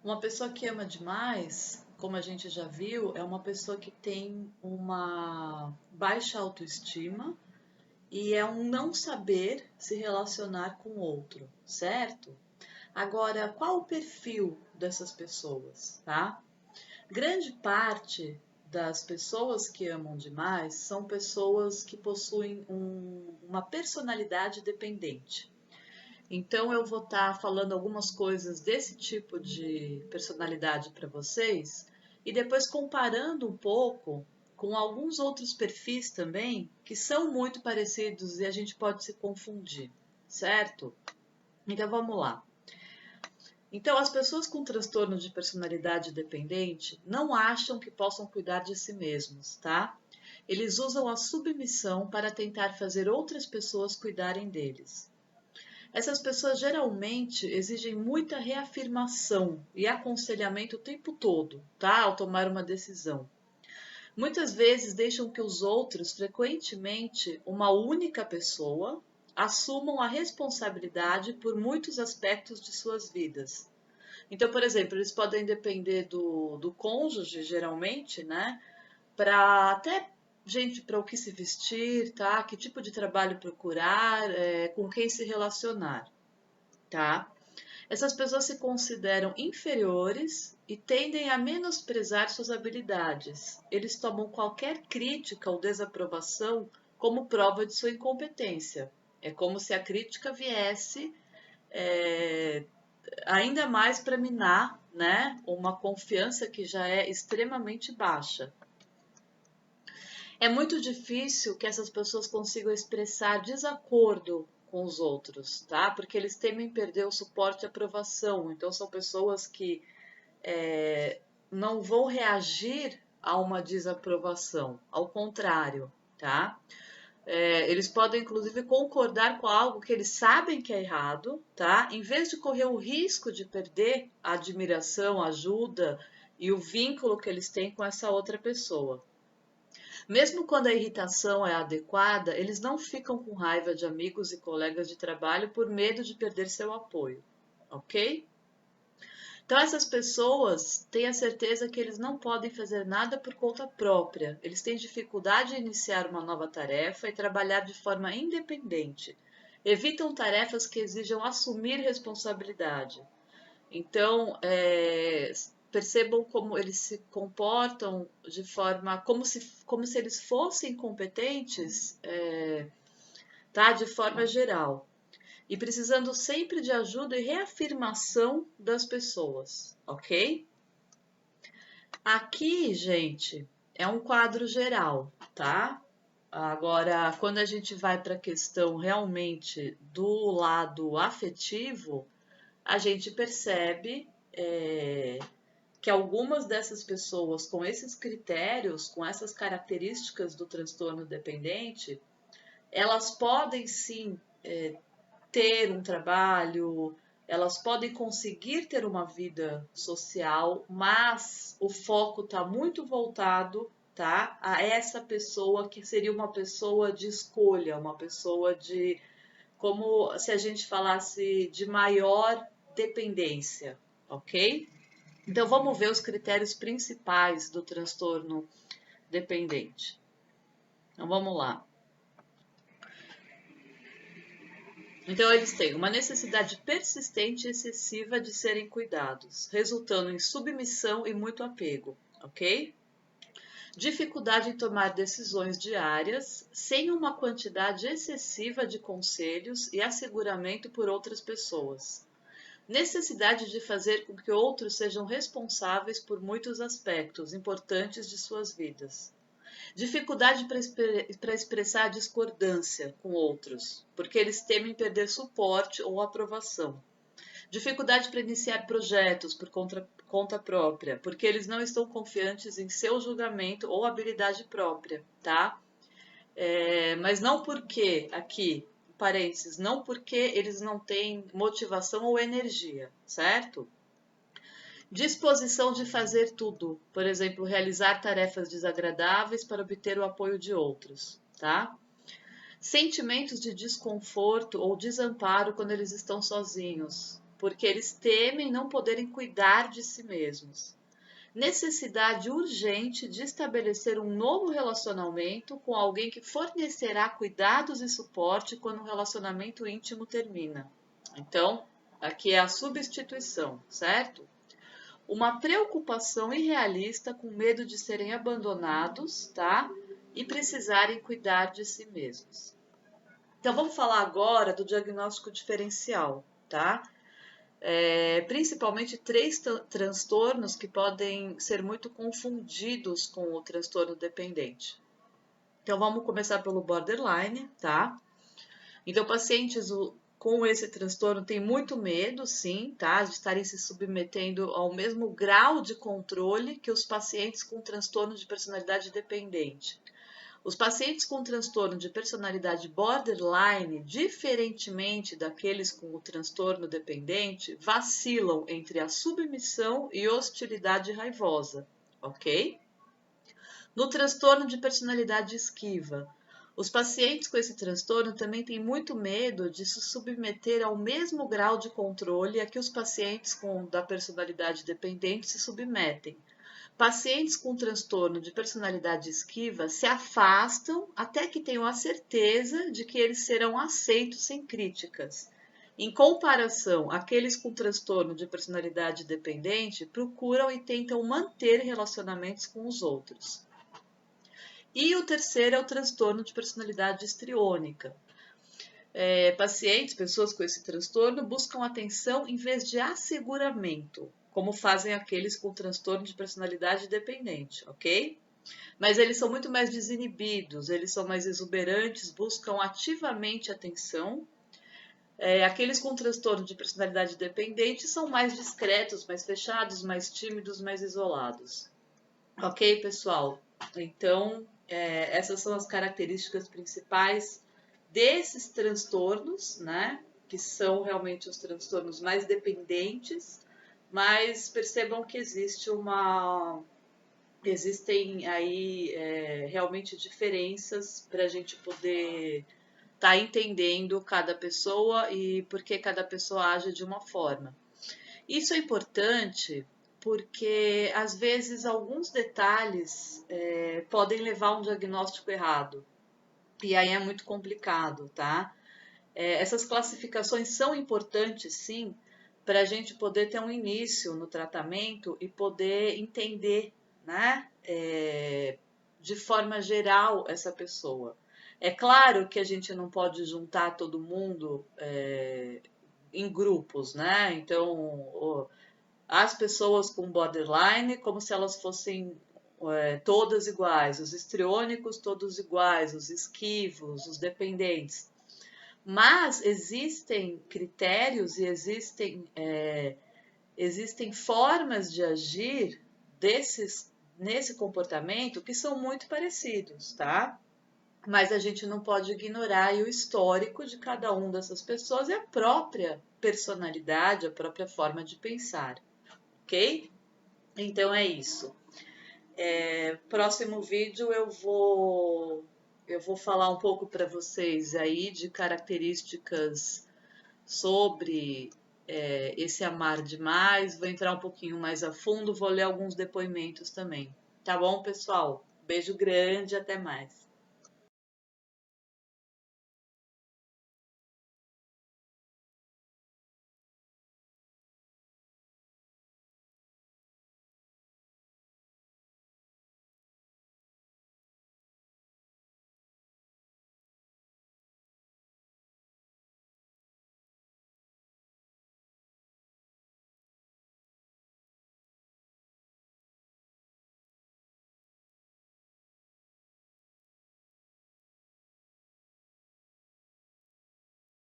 Uma pessoa que ama demais, como a gente já viu, é uma pessoa que tem uma baixa autoestima e é um não saber se relacionar com o outro, certo? Agora, qual o perfil dessas pessoas, tá? Grande parte das pessoas que amam demais são pessoas que possuem uma personalidade dependente. Então, eu vou estar falando algumas coisas desse tipo de personalidade para vocês e depois comparando um pouco com alguns outros perfis também que são muito parecidos e a gente pode se confundir, certo? Então, vamos lá. Então, as pessoas com transtorno de personalidade dependente não acham que possam cuidar de si mesmos, tá? Eles usam a submissão para tentar fazer outras pessoas cuidarem deles. Essas pessoas geralmente exigem muita reafirmação e aconselhamento o tempo todo, tá? Ao tomar uma decisão. Muitas vezes deixam que os outros, frequentemente uma única pessoa, assumam a responsabilidade por muitos aspectos de suas vidas. Então, por exemplo, eles podem depender do cônjuge, geralmente, né? Para até gente para o que se vestir, tá? Que tipo de trabalho procurar, com quem se relacionar, tá? Essas pessoas se consideram inferiores e tendem a menosprezar suas habilidades. Eles tomam qualquer crítica ou desaprovação como prova de sua incompetência. É como se a crítica viesse é, ainda mais para minar, né, uma confiança que já é extremamente baixa. É muito difícil que essas pessoas consigam expressar desacordo com os outros, tá? Porque eles temem perder o suporte e aprovação. Então, são pessoas que não vão reagir a uma desaprovação, ao contrário, tá? Eles podem, inclusive, concordar com algo que eles sabem que é errado, tá? Em vez de correr o risco de perder a admiração, a ajuda e o vínculo que eles têm com essa outra pessoa. Mesmo quando a irritação é adequada, eles não ficam com raiva de amigos e colegas de trabalho por medo de perder seu apoio, ok? Então, essas pessoas têm a certeza que eles não podem fazer nada por conta própria. Eles têm dificuldade em iniciar uma nova tarefa e trabalhar de forma independente. Evitam tarefas que exijam assumir responsabilidade. Então, percebam como eles se comportam de forma como se eles fossem competentes, tá? De forma geral e precisando sempre de ajuda e reafirmação das pessoas, ok? Aqui, gente, é um quadro geral, tá? Agora, quando a gente vai para a questão realmente do lado afetivo, a gente percebe que algumas dessas pessoas com esses critérios, com essas características do transtorno dependente, elas podem sim ter um trabalho, elas podem conseguir ter uma vida social, mas o foco está muito voltado, tá, a essa pessoa que seria uma pessoa de escolha, uma pessoa de, como se a gente falasse de maior dependência, ok? Então vamos ver os critérios principais do transtorno dependente. Então vamos lá. Então, eles têm uma necessidade persistente e excessiva de serem cuidados, resultando em submissão e muito apego, ok? Dificuldade em tomar decisões diárias, sem uma quantidade excessiva de conselhos e asseguramento por outras pessoas. Necessidade de fazer com que outros sejam responsáveis por muitos aspectos importantes de suas vidas. Dificuldade para expressar discordância com outros, porque eles temem perder suporte ou aprovação. Dificuldade para iniciar projetos por conta própria, porque eles não estão confiantes em seu julgamento ou habilidade própria, tá? Mas não porque, aqui, parênteses, não porque eles não têm motivação ou energia, certo? Disposição de fazer tudo, por exemplo, realizar tarefas desagradáveis para obter o apoio de outros, tá? Sentimentos de desconforto ou desamparo quando eles estão sozinhos. porque eles temem não poderem cuidar de si mesmos. Necessidade urgente de estabelecer um novo relacionamento com alguém que fornecerá cuidados e suporte quando o relacionamento íntimo termina. Então, aqui é a substituição, certo? Uma preocupação irrealista com medo de serem abandonados, tá? E precisarem cuidar de si mesmos. Então, vamos falar agora do diagnóstico diferencial, tá? Principalmente três transtornos que podem ser muito confundidos com o transtorno dependente. Então, vamos começar pelo borderline, tá? Então, pacientes com esse transtorno têm muito medo, sim, tá? De estarem se submetendo ao mesmo grau de controle que os pacientes com transtorno de personalidade dependente. Os pacientes com transtorno de personalidade borderline, diferentemente daqueles com o transtorno dependente, vacilam entre a submissão e hostilidade raivosa, ok? No transtorno de personalidade esquiva, os pacientes com esse transtorno também têm muito medo de se submeter ao mesmo grau de controle a que os pacientes da personalidade dependente se submetem. Pacientes com transtorno de personalidade esquiva se afastam até que tenham a certeza de que eles serão aceitos sem críticas. Em comparação, aqueles com transtorno de personalidade dependente procuram e tentam manter relacionamentos com os outros. E o terceiro é o transtorno de personalidade histriônica. Pessoas com esse transtorno buscam atenção em vez de asseguramento, como fazem aqueles com transtorno de personalidade dependente, ok? Mas eles são muito mais desinibidos, eles são mais exuberantes, buscam ativamente atenção. Aqueles com transtorno de personalidade dependente são mais discretos, mais fechados, mais tímidos, mais isolados. Ok, pessoal? Então, essas são as características principais desses transtornos, né? Que são realmente os transtornos mais dependentes, mas percebam que existem aí realmente diferenças para a gente poder estar entendendo cada pessoa e por que cada pessoa age de uma forma. Isso é importante porque às vezes alguns detalhes podem levar a um diagnóstico errado. E aí é muito complicado, tá? Essas classificações são importantes, sim, para a gente poder ter um início no tratamento e poder entender, né, de forma geral essa pessoa. É claro que a gente não pode juntar todo mundo em grupos, né? Então, as pessoas com borderline como se elas fossem todas iguais, os histriônicos todos iguais, os esquivos, os dependentes. Mas existem critérios e existem formas de agir nesse comportamento que são muito parecidos, tá? Mas a gente não pode ignorar o histórico de cada uma dessas pessoas e a própria personalidade, a própria forma de pensar, ok? Então é isso. Próximo vídeo eu vou falar um pouco para vocês aí de características sobre esse amar demais, vou entrar um pouquinho mais a fundo, vou ler alguns depoimentos também. Tá bom, pessoal? Beijo grande, até mais.